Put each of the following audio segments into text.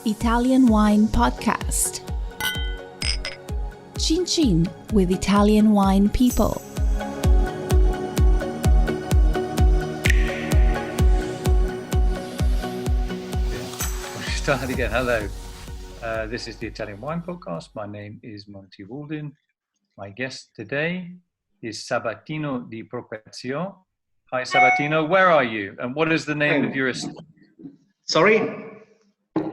Italian Wine Podcast. Chin Chin with Italian wine people. Start again. Hello. This is the Italian Wine Podcast. My name is Monty, Waldin. My guest today is Sabatino di Properzio. Hi, Sabatino. Where are you? And what is the name of your estate? Sorry?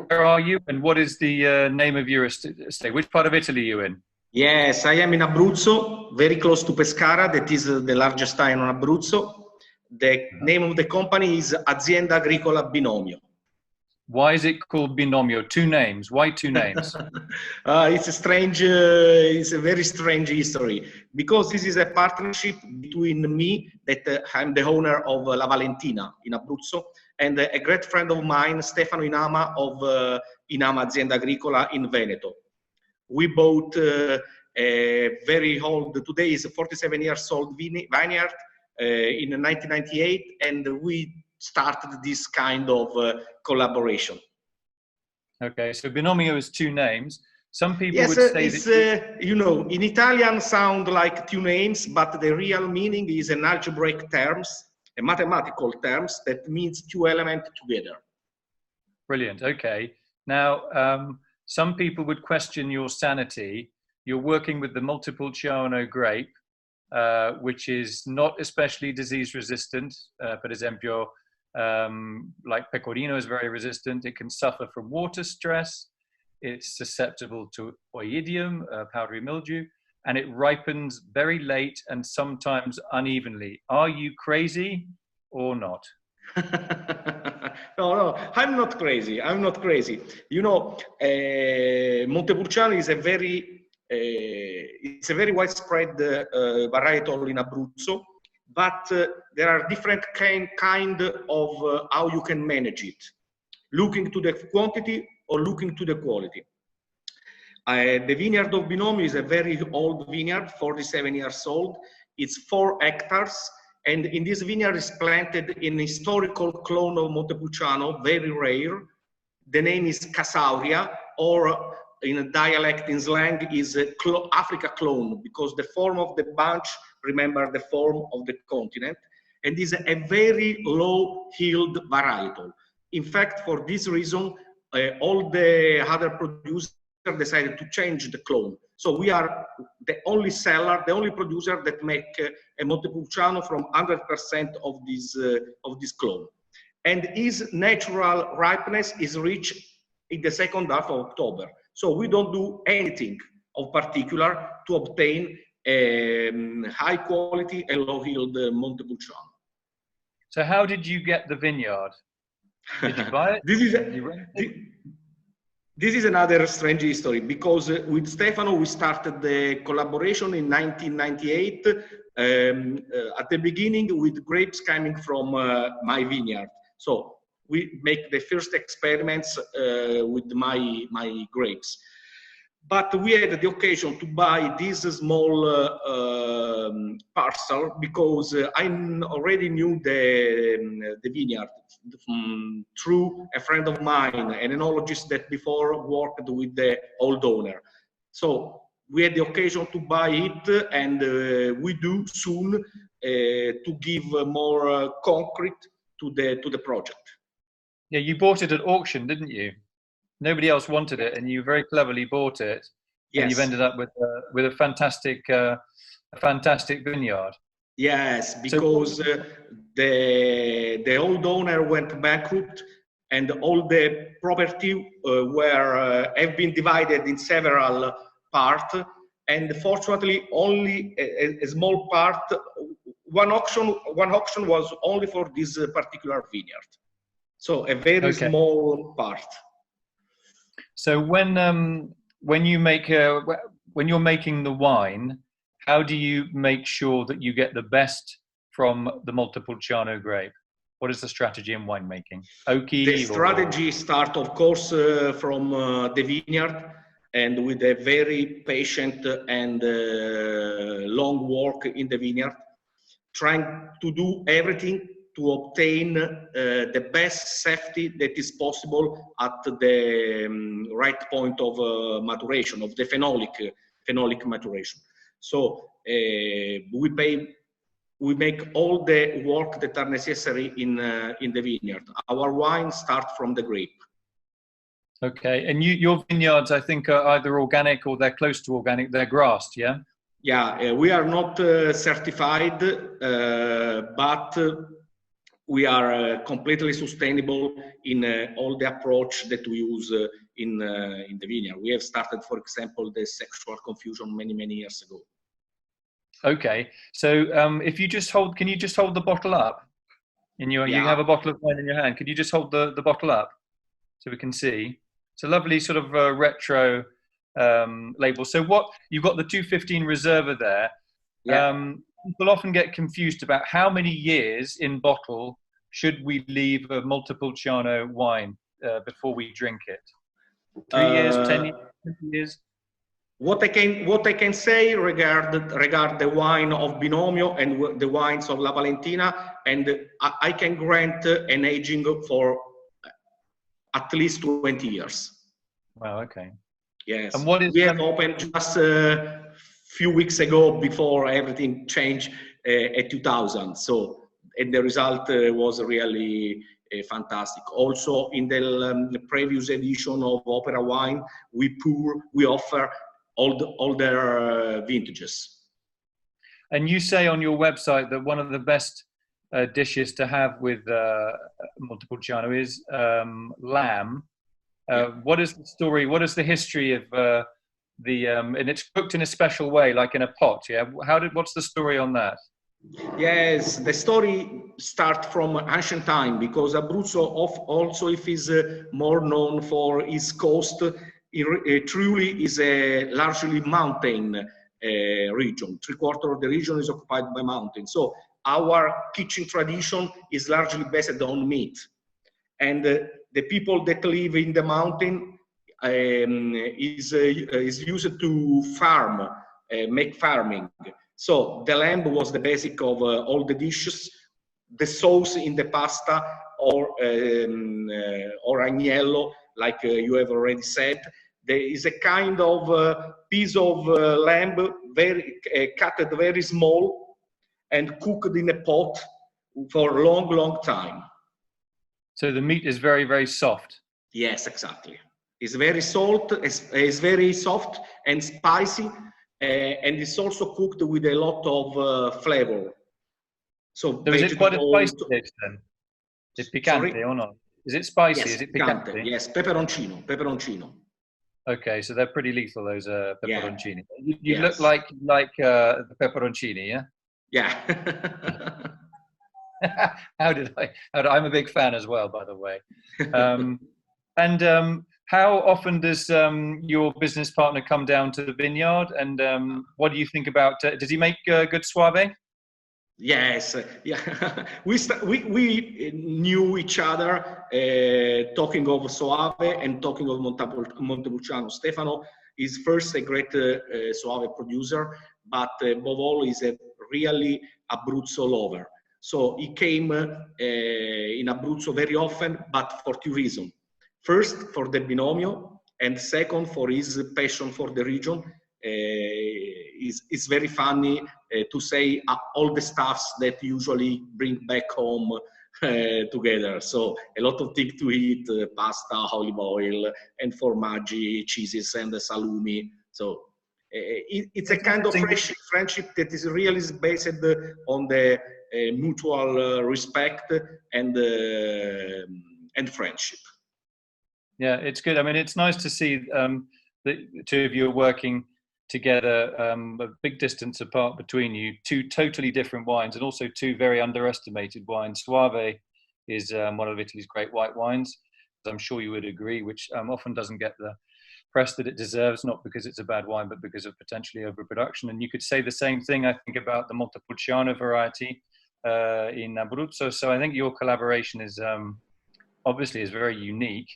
Where are you? And what is the name of your estate? Which part of Italy are you in? Yes, I am in Abruzzo, very close to Pescara. That is the largest town on Abruzzo. The name of the company is Azienda Agricola Binomio. Why is it called Binomio? Two names. Why two names? It's a strange, it's a very strange history, because this is a partnership between me, that I'm the owner of La Valentina in Abruzzo, and a great friend of mine, Stefano Inama of Inama Azienda Agricola in Veneto. We bought a very old, today is a 47 years old vineyard in 1998, and we started this kind of collaboration. Okay, so Binomio is two names. Some people Yes, would say it's, that... you know, in Italian sound like two names, but the real meaning is an algebraic terms, a mathematical terms that means two elements together. Brilliant. Okay. Now, some people would question your sanity. You're working with the Montepulciano grape, which is not especially disease resistant. Per esempio, like Pecorino is very resistant. It can suffer from water stress. It's susceptible to oidium, powdery mildew, and it ripens very late and sometimes unevenly. Are you crazy or not? No, I'm not crazy. I'm not crazy. You know, Montepulciano is a very, it's a very widespread varietal in Abruzzo, but there are different kind of how you can manage it, looking to the quantity or looking to the quality. The vineyard of Binomio is a very old vineyard, 47 years old. It's 4 hectares. And in this vineyard is planted an historical clone of Montepulciano, very rare. The name is Casauria, or in a dialect, in slang, is Africa clone, because the form of the bunch remember the form of the continent, and is a very low-yield varietal. In fact, for this reason, all the other producers decided to change the clone. So we are the only seller, the only producer that make a Montepulciano from 100% of this clone. And his natural ripeness is reached in the second half of October. So we don't do anything of particular to obtain high quality and low yield Montepulciano. So how did you get the vineyard? Did you buy it? This is another strange history, because with Stefano we started the collaboration in 1998 at the beginning with grapes coming from my vineyard. So we make the first experiments with my grapes. But we had the occasion to buy this small parcel, because I already knew the vineyard through a friend of mine, an enologist that before worked with the old owner. So we had the occasion to buy it, and we do soon to give more concrete to the project. Yeah, you bought it at auction, didn't you? Nobody else wanted it, and you very cleverly bought it. Yes. And you've ended up with a fantastic vineyard. Yes, because the old owner went bankrupt, and all the property have been divided in several parts. And fortunately, only a small part. One auction was only for this particular vineyard. So a very small part. So when you're making the wine, how do you make sure that you get the best from the Montepulciano grape? What is the strategy in winemaking? The strategy starts, of course, from the vineyard, and with a very patient and long work in the vineyard, trying to do everything to obtain the best safety that is possible at the right point of maturation, of the phenolic maturation. So we make all the work that are necessary in the vineyard. Our wine starts from the grape. Okay, and your vineyards, I think, are either organic or they're close to organic. They're grassed, yeah? Yeah, we are not certified, but we are completely sustainable in all the approach that we use in the vineyard. We have started, for example, the sexual confusion many years ago. Okay, so if you just hold, can you just hold the bottle up? You have a bottle of wine in your hand. Could you just hold the bottle up so we can see? It's a lovely sort of retro label. So you've got the 215 Riserva there. Yeah. People often get confused about how many years in bottle should we leave a Montepulciano wine before we drink it? 3 years, 10 years, 20 years? What I can say regard the wine of Binomio and the wines of La Valentina, and I can grant an aging for at least 20 years. Wow. Okay. Yes. And what is we have opened just a few weeks ago before everything changed at 2000. So, and the result was really fantastic. Also, in the previous edition of Opera Wine, we offer all their vintages. And you say on your website that one of the best dishes to have with Montepulciano is lamb. What is the story? What is the history of and it's cooked in a special way, like in a pot? Yeah. What's the story on that? Yes, the story starts from ancient time, because Abruzzo, also if is more known for its coast, it truly is a largely mountain region. 3/4 of the region is occupied by mountains. So our kitchen tradition is largely based on meat. And the people that live in the mountain is used to farm, make farming. So the lamb was the basic of all the dishes. The sauce in the pasta or agnello, like you have already said. There is a kind of piece of lamb, cut very small and cooked in a pot for a long time. So the meat is very, very soft. Yes, exactly. It's very it's very soft and spicy, and it's also cooked with a lot of flavor. So is it quite a spicy dish then? Is it picante? Sorry? Or not? Is it spicy? Yes, is it picante? Yes, peperoncino. Okay, so they're pretty lethal, those pepperoncini. Yeah. You yes. look like the pepperoncini, yeah? Yeah. I'm a big fan as well, by the way. How often does your business partner come down to the vineyard? And what do you think about? Does he make good Soave? Yes, yeah. we knew each other talking of Soave and talking of Montepulciano. Stefano is first a great Soave producer, but above all is a really Abruzzo lover. So he came in Abruzzo very often, but for two reasons. First, for the Binomio, and second, for his passion for the region. It's very funny to say all the stuffs that usually bring back home together. So a lot of things to eat, pasta, olive oil, and formaggi, cheeses, and salumi. So it's a kind of friendship that is really based on the mutual respect and friendship. Yeah, it's good. I mean, it's nice to see the two of you are working together, a big distance apart between you, two totally different wines, and also two very underestimated wines. Soave is one of Italy's great white wines, as I'm sure you would agree, which often doesn't get the press that it deserves, not because it's a bad wine, but because of potentially overproduction. And you could say the same thing, I think, about the Montepulciano variety in Abruzzo. So I think your collaboration is obviously is very unique.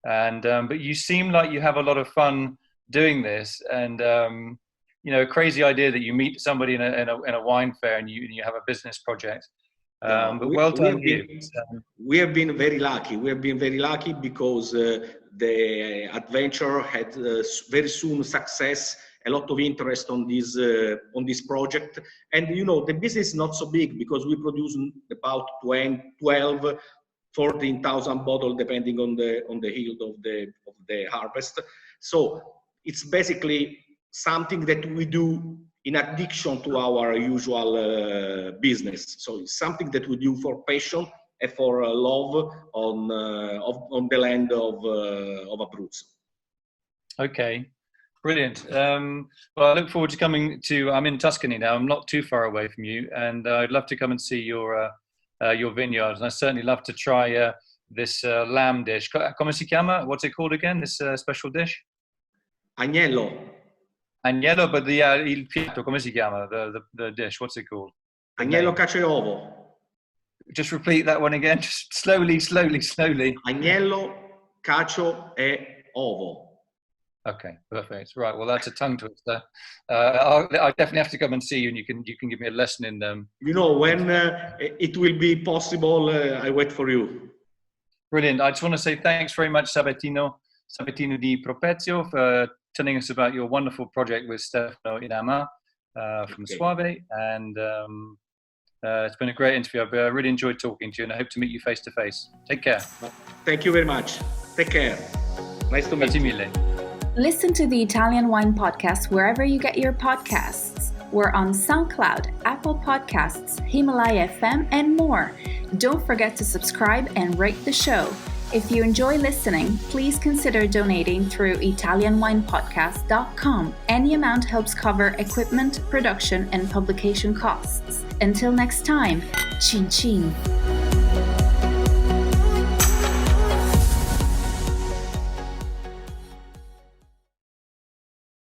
And but you seem like you have a lot of fun doing this, and a crazy idea that you meet somebody in a wine fair and you have a business project. But well done you. We have been very lucky. We have been very lucky because the adventure had very soon success, a lot of interest on this project. And the business is not so big because we produce about 12, 14,000 bottles depending on the yield of the harvest. So it's basically something that we do in addition to our usual business. So it's something that we do for passion and for love on the land of Abruzzo. Okay, brilliant. Well, I look forward to coming to. I'm in Tuscany now. I'm not too far away from you, and I'd love to come and see your vineyards. And I certainly love to try this lamb dish. Come si chiama? What's it called again? This special dish? Agnello. Agnello, but il piatto, come si chiama? The dish, what's it called? Agnello, cacio e ovo. Just repeat that one again, just slowly. Agnello, cacio e ovo. Okay, perfect. Right, well, that's a tongue twister. I definitely have to come and see you, and you can give me a lesson in them. When it will be possible, I wait for you. Brilliant. I just want to say thanks very much, Sabatino di Properzio, for telling us about your wonderful project with Stefano Inama from Suave, and it's been a great interview. I've really enjoyed talking to you, and I hope to meet you face to face. Take care. Thank you very much. Take care. Nice to meet you. Grazie mille. Listen to the Italian Wine Podcast wherever you get your podcasts. We're on SoundCloud, Apple Podcasts, Himalaya FM, and more. Don't forget to subscribe and rate the show. If you enjoy listening, please consider donating through ItalianWinePodcast.com. Any amount helps cover equipment, production, and publication costs. Until next time, cin cin.